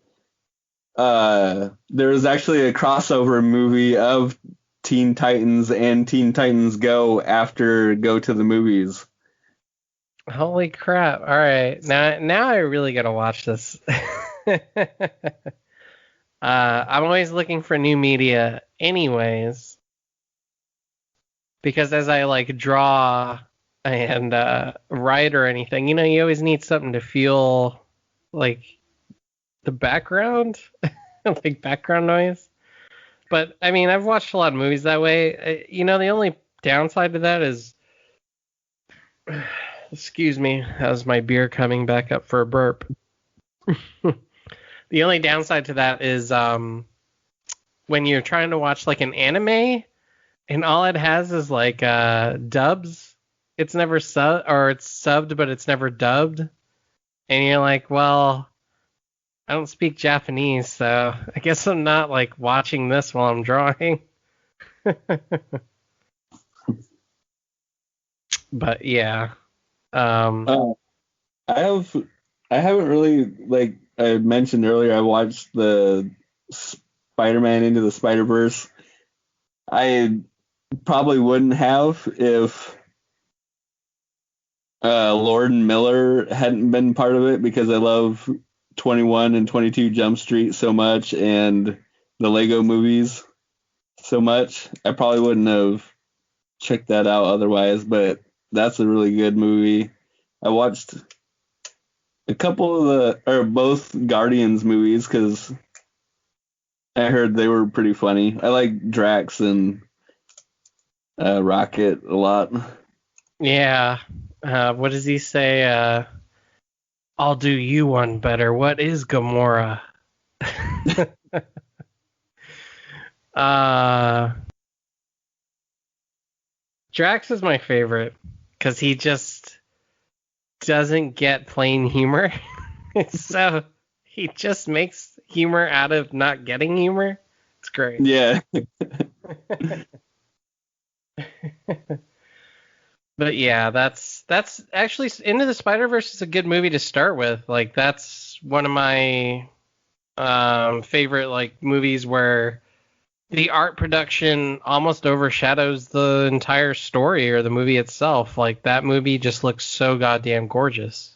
there was actually a crossover movie of Teen Titans and Teen Titans Go after Go to the Movies. Holy crap. All right. Now I really got to watch this. I'm always looking for new media anyways, because as I like draw and write or anything, you always need something to feel like the background, like background noise. But I mean, I've watched a lot of movies that way. The only downside to that is, excuse me, how's my beer coming back up for a burp? The only downside to that is when you're trying to watch like an anime and all it has is like dubs. It's never it's subbed, but it's never dubbed. And you're like, well, I don't speak Japanese, so I guess I'm not like watching this while I'm drawing. But yeah. I haven't really, like I mentioned earlier, I watched the Spider-Man Into the Spider-Verse. I probably wouldn't have if Lord and Miller hadn't been part of it, because I love 21 and 22 Jump Street so much and the Lego movies so much. I probably wouldn't have checked that out otherwise, but that's a really good movie. I watched a couple of both Guardians movies because I heard they were pretty funny. I like Drax and Rocket a lot. Yeah. What does he say? I'll do you one better. What is Gamora? Drax is my favorite because he just doesn't get plain humor. So he just makes humor out of not getting humor. It's great. Yeah. But yeah, that's actually Into the Spider-Verse is a good movie to start with. Like that's one of my favorite like movies where the art production almost overshadows the entire story or the movie itself. Like that movie just looks so goddamn gorgeous.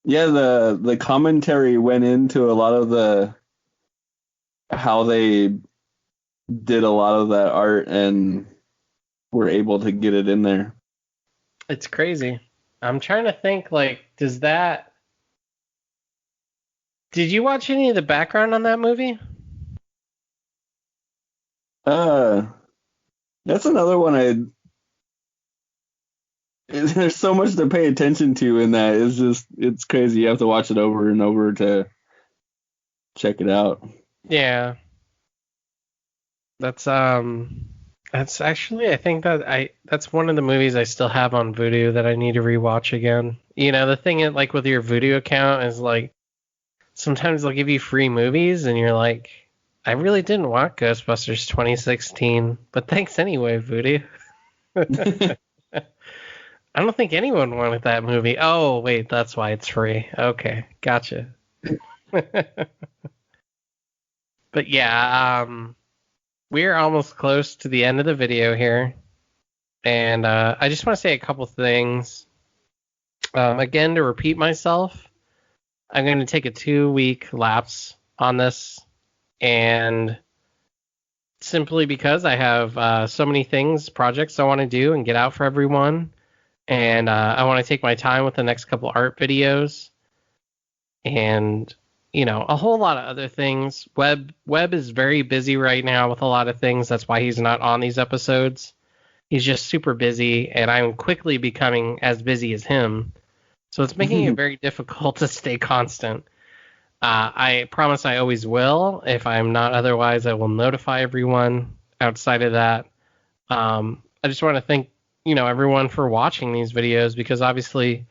Yeah, the commentary went into a lot of how they did a lot of that art and were able to get it in there. It's crazy. I'm trying to think, like, did you watch any of the background on that movie? That's another one there's so much to pay attention to in that. It's crazy. You have to watch it over and over to check it out. Yeah. That's actually, I think that's one of the movies I still have on Vudu that I need to rewatch again. The thing like with your Vudu account is like sometimes they'll give you free movies and you're like, I really didn't want Ghostbusters 2016, but thanks anyway, Vudu. I don't think anyone wanted that movie. Oh, wait, that's why it's free. Okay, gotcha. But yeah, we're almost close to the end of the video here. And I just want to say a couple things. Again, to repeat myself, I'm going to take a 2-week lapse on this. And simply because I have so many projects I want to do and get out for everyone. And I want to take my time with the next couple art videos. And a whole lot of other things. Webb is very busy right now with a lot of things. That's why he's not on these episodes. He's just super busy, and I'm quickly becoming as busy as him. So it's making it very difficult to stay constant. I promise I always will. If I'm not otherwise, I will notify everyone. Outside of that, I just want to thank everyone for watching these videos, because obviously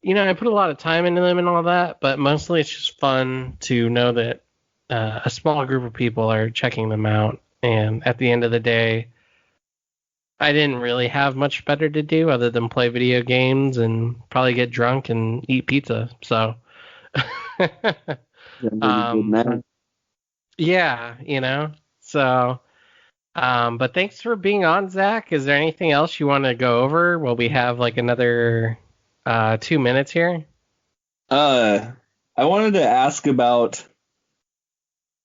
I put a lot of time into them and all that, but mostly it's just fun to know that a small group of people are checking them out. And at the end of the day, I didn't really have much better to do other than play video games and probably get drunk and eat pizza. So, um, yeah, So, but thanks for being on, Zach. Is there anything else you want to go over? Well, we have like another 2 minutes here. I wanted to ask about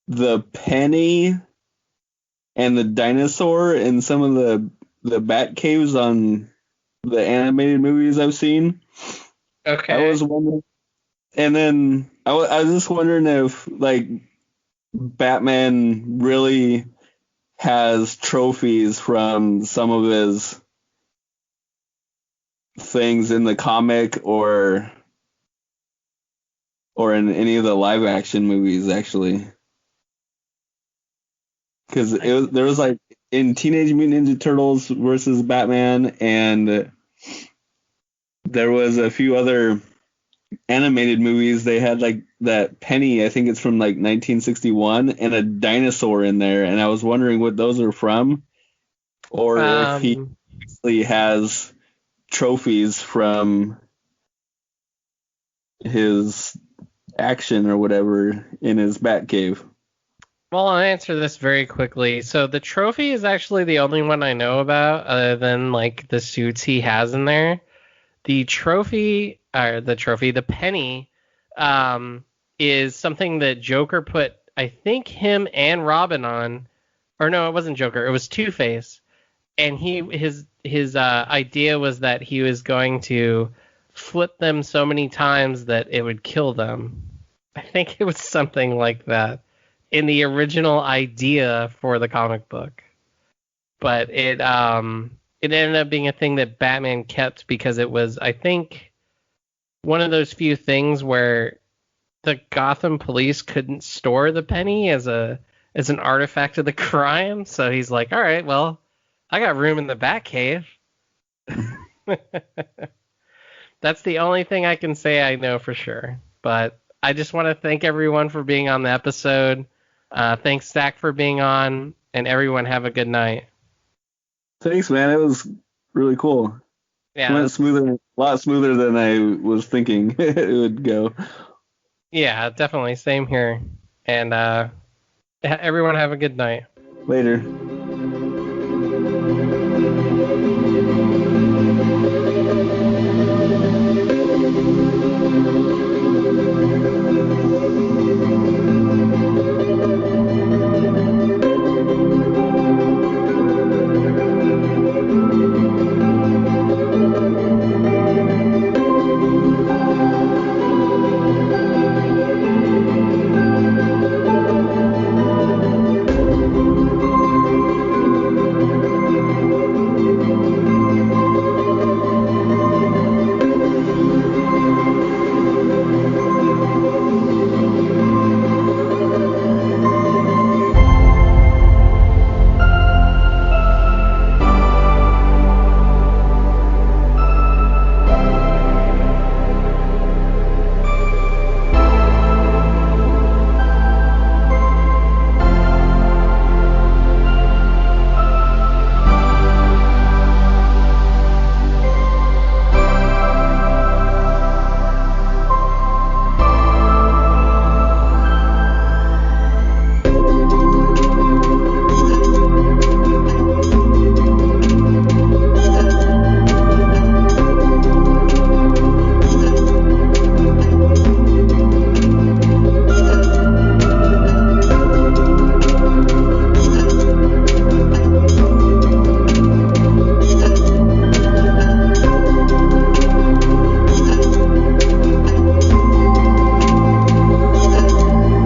the penny and the dinosaur in some of the bat caves on the animated movies I've seen. Okay. I was wondering, and then I was just wondering if like Batman really has trophies from some of his things in the comic or in any of the live action movies, actually. Because there was like in Teenage Mutant Ninja Turtles versus Batman, and there was a few other animated movies. They had like that penny, I think it's from like 1961, and a dinosaur in there, and I was wondering what those are from, or if he actually has trophies from his action or whatever in his Batcave. Well, I'll answer this very quickly. So the trophy is actually the only one I know about, other than like the suits he has in there. The penny, is something that Joker put, I think, him and Robin on, or no, it wasn't Joker, it was Two-Face, and his idea was that he was going to flip them so many times that it would kill them. I think it was something like that in the original idea for the comic book, but it ended up being a thing that Batman kept because it was, I think, one of those few things where the Gotham police couldn't store the penny as an artifact of the crime. So he's like, all right, well, I got room in the Batcave. That's the only thing I can say I know for sure. But I just want to thank everyone for being on the episode. Thanks, Zach, for being on, and everyone have a good night. Thanks, man. It was really cool. Yeah, it went smoother, a lot smoother than I was thinking it would go. Yeah, definitely. Same here. And everyone have a good night. Later.